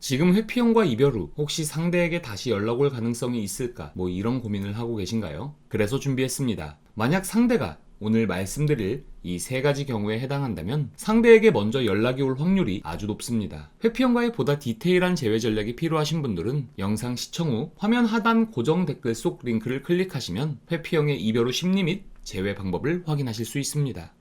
지금 회피형과 이별 후 혹시 상대에게 다시 연락 올 가능성이 있을까? 이런 고민을 하고 계신가요? 그래서 준비했습니다. 만약 상대가 오늘 말씀드릴 이 세 가지 경우에 해당한다면 상대에게 먼저 연락이 올 확률이 아주 높습니다. 회피형과의 보다 디테일한 제외 전략이 필요하신 분들은 영상 시청 후 화면 하단 고정 댓글 속 링크를 클릭하시면 회피형의 이별 후 심리 및 제외 방법을 확인하실 수 있습니다.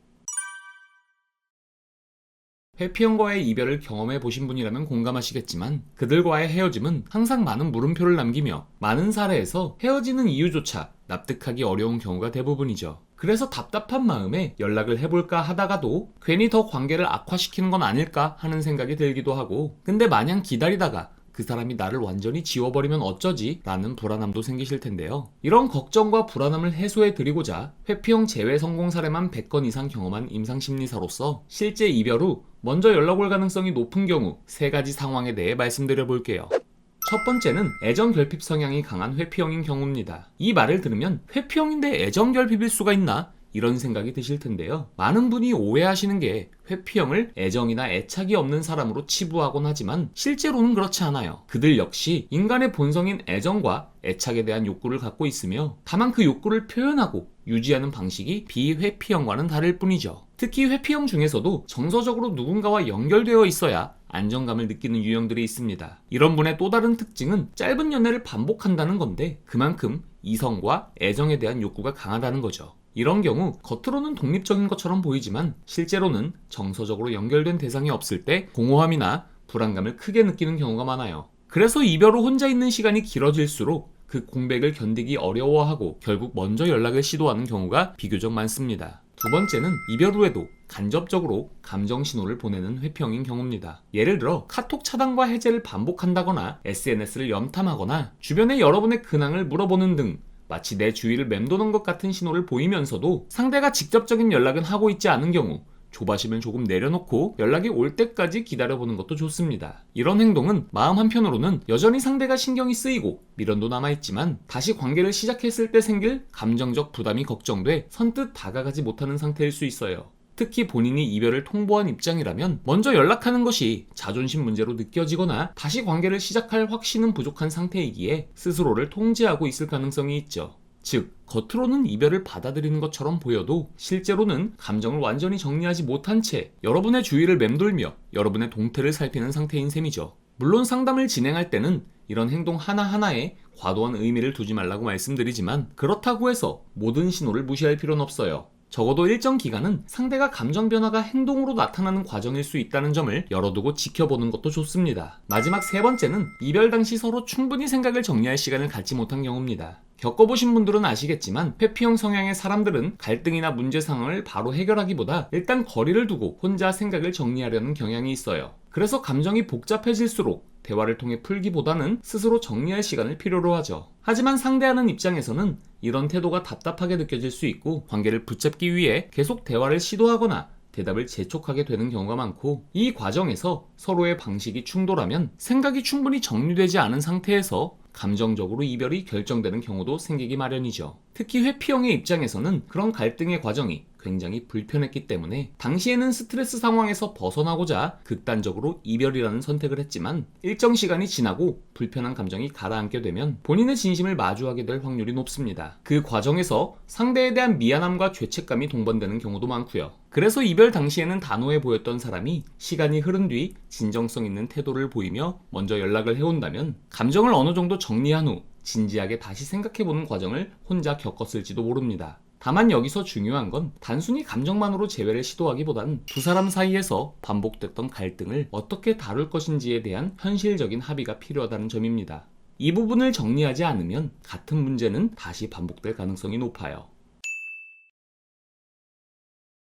회피형과의 이별을 경험해 보신 분이라면 공감하시겠지만 그들과의 헤어짐은 항상 많은 물음표를 남기며 많은 사례에서 헤어지는 이유조차 납득하기 어려운 경우가 대부분이죠. 그래서 답답한 마음에 연락을 해볼까 하다가도 괜히 더 관계를 악화시키는 건 아닐까 하는 생각이 들기도 하고, 근데 마냥 기다리다가 그 사람이 나를 완전히 지워버리면 어쩌지? 라는 불안함도 생기실 텐데요. 이런 걱정과 불안함을 해소해 드리고자 회피형 제외 성공 사례만 100건 이상 경험한 임상심리사로서 실제 이별 후 먼저 연락 올 가능성이 높은 경우 세 가지 상황에 대해 말씀드려 볼게요. 첫 번째는 애정 결핍 성향이 강한 회피형인 경우입니다. 이 말을 들으면 회피형인데 애정 결핍일 수가 있나? 이런 생각이 드실 텐데요. 많은 분이 오해하시는 게 회피형을 애정이나 애착이 없는 사람으로 치부하곤 하지만 실제로는 그렇지 않아요. 그들 역시 인간의 본성인 애정과 애착에 대한 욕구를 갖고 있으며 다만 그 욕구를 표현하고 유지하는 방식이 비회피형과는 다를 뿐이죠. 특히 회피형 중에서도 정서적으로 누군가와 연결되어 있어야 안정감을 느끼는 유형들이 있습니다. 이런 분의 또 다른 특징은 짧은 연애를 반복한다는 건데 그만큼 이성과 애정에 대한 욕구가 강하다는 거죠. 이런 경우 겉으로는 독립적인 것처럼 보이지만 실제로는 정서적으로 연결된 대상이 없을 때 공허함이나 불안감을 크게 느끼는 경우가 많아요. 그래서 이별 후 혼자 있는 시간이 길어질수록 그 공백을 견디기 어려워하고 결국 먼저 연락을 시도하는 경우가 비교적 많습니다. 두 번째는 이별 후에도 간접적으로 감정 신호를 보내는 회피형인 경우입니다. 예를 들어 카톡 차단과 해제를 반복한다거나 SNS를 염탐하거나 주변에 여러분의 근황을 물어보는 등 마치 내 주위를 맴도는 것 같은 신호를 보이면서도 상대가 직접적인 연락은 하고 있지 않은 경우 조바심을 조금 내려놓고 연락이 올 때까지 기다려보는 것도 좋습니다. 이런 행동은 마음 한편으로는 여전히 상대가 신경이 쓰이고 미련도 남아있지만 다시 관계를 시작했을 때 생길 감정적 부담이 걱정돼 선뜻 다가가지 못하는 상태일 수 있어요. 특히 본인이 이별을 통보한 입장이라면 먼저 연락하는 것이 자존심 문제로 느껴지거나 다시 관계를 시작할 확신은 부족한 상태이기에 스스로를 통제하고 있을 가능성이 있죠. 즉, 겉으로는 이별을 받아들이는 것처럼 보여도 실제로는 감정을 완전히 정리하지 못한 채 여러분의 주위를 맴돌며 여러분의 동태를 살피는 상태인 셈이죠. 물론 상담을 진행할 때는 이런 행동 하나하나에 과도한 의미를 두지 말라고 말씀드리지만 그렇다고 해서 모든 신호를 무시할 필요는 없어요. 적어도 일정 기간은 상대가 감정 변화가 행동으로 나타나는 과정일 수 있다는 점을 열어두고 지켜보는 것도 좋습니다. 마지막 세 번째는 이별 당시 서로 충분히 생각을 정리할 시간을 갖지 못한 경우입니다. 겪어보신 분들은 아시겠지만 회피형 성향의 사람들은 갈등이나 문제 상황을 바로 해결하기보다 일단 거리를 두고 혼자 생각을 정리하려는 경향이 있어요. 그래서 감정이 복잡해질수록 대화를 통해 풀기보다는 스스로 정리할 시간을 필요로 하죠. 하지만 상대하는 입장에서는 이런 태도가 답답하게 느껴질 수 있고 관계를 붙잡기 위해 계속 대화를 시도하거나 대답을 재촉하게 되는 경우가 많고, 이 과정에서 서로의 방식이 충돌하면 생각이 충분히 정리되지 않은 상태에서 감정적으로 이별이 결정되는 경우도 생기기 마련이죠. 특히 회피형의 입장에서는 그런 갈등의 과정이 굉장히 불편했기 때문에 당시에는 스트레스 상황에서 벗어나고자 극단적으로 이별이라는 선택을 했지만 일정 시간이 지나고 불편한 감정이 가라앉게 되면 본인의 진심을 마주하게 될 확률이 높습니다. 그 과정에서 상대에 대한 미안함과 죄책감이 동반되는 경우도 많고요. 그래서 이별 당시에는 단호해 보였던 사람이 시간이 흐른 뒤 진정성 있는 태도를 보이며 먼저 연락을 해온다면 감정을 어느 정도 정리한 후 진지하게 다시 생각해보는 과정을 혼자 겪었을지도 모릅니다. 다만 여기서 중요한 건 단순히 감정만으로 재회를 시도하기보단 두 사람 사이에서 반복됐던 갈등을 어떻게 다룰 것인지에 대한 현실적인 합의가 필요하다는 점입니다. 이 부분을 정리하지 않으면 같은 문제는 다시 반복될 가능성이 높아요.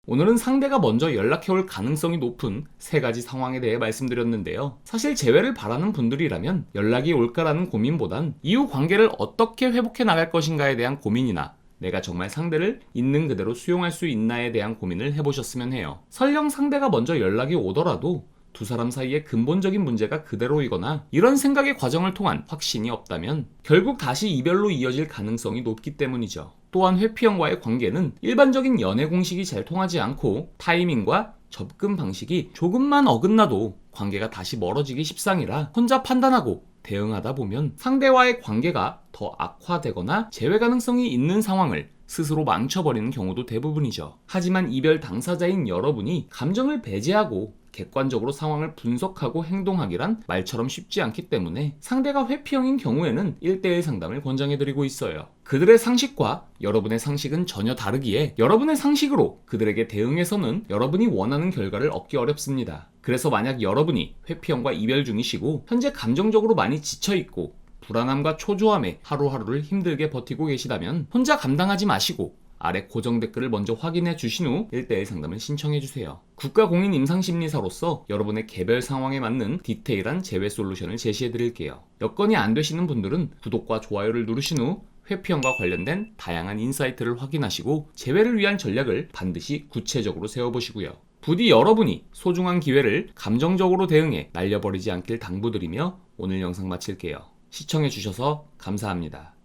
오늘은 상대가 먼저 연락해올 가능성이 높은 세 가지 상황에 대해 말씀드렸는데요. 사실 재회를 바라는 분들이라면 연락이 올까라는 고민보단 이후 관계를 어떻게 회복해 나갈 것인가에 대한 고민이나 내가 정말 상대를 있는 그대로 수용할 수 있나에 대한 고민을 해보셨으면 해요. 설령 상대가 먼저 연락이 오더라도 두 사람 사이에 근본적인 문제가 그대로이거나 이런 생각의 과정을 통한 확신이 없다면 결국 다시 이별로 이어질 가능성이 높기 때문이죠. 또한 회피형과의 관계는 일반적인 연애 공식이 잘 통하지 않고 타이밍과 접근 방식이 조금만 어긋나도 관계가 다시 멀어지기 십상이라 혼자 판단하고 대응하다 보면 상대와의 관계가 더 악화되거나 재회 가능성이 있는 상황을 스스로 망쳐버리는 경우도 대부분이죠. 하지만 이별 당사자인 여러분이 감정을 배제하고 객관적으로 상황을 분석하고 행동하기란 말처럼 쉽지 않기 때문에 상대가 회피형인 경우에는 1대1 상담을 권장해드리고 있어요. 그들의 상식과 여러분의 상식은 전혀 다르기에 여러분의 상식으로 그들에게 대응해서는 여러분이 원하는 결과를 얻기 어렵습니다. 그래서 만약 여러분이 회피형과 이별 중이시고 현재 감정적으로 많이 지쳐있고 불안함과 초조함에 하루하루를 힘들게 버티고 계시다면 혼자 감당하지 마시고 아래 고정 댓글을 먼저 확인해 주신 후 1대1 상담을 신청해 주세요. 국가공인 임상심리사로서 여러분의 개별 상황에 맞는 디테일한 재회 솔루션을 제시해 드릴게요. 여건이 안 되시는 분들은 구독과 좋아요를 누르신 후 회피형과 관련된 다양한 인사이트를 확인하시고 재회를 위한 전략을 반드시 구체적으로 세워보시고요. 부디 여러분이 소중한 기회를 감정적으로 대응해 날려버리지 않길 당부드리며 오늘 영상 마칠게요. 시청해주셔서 감사합니다.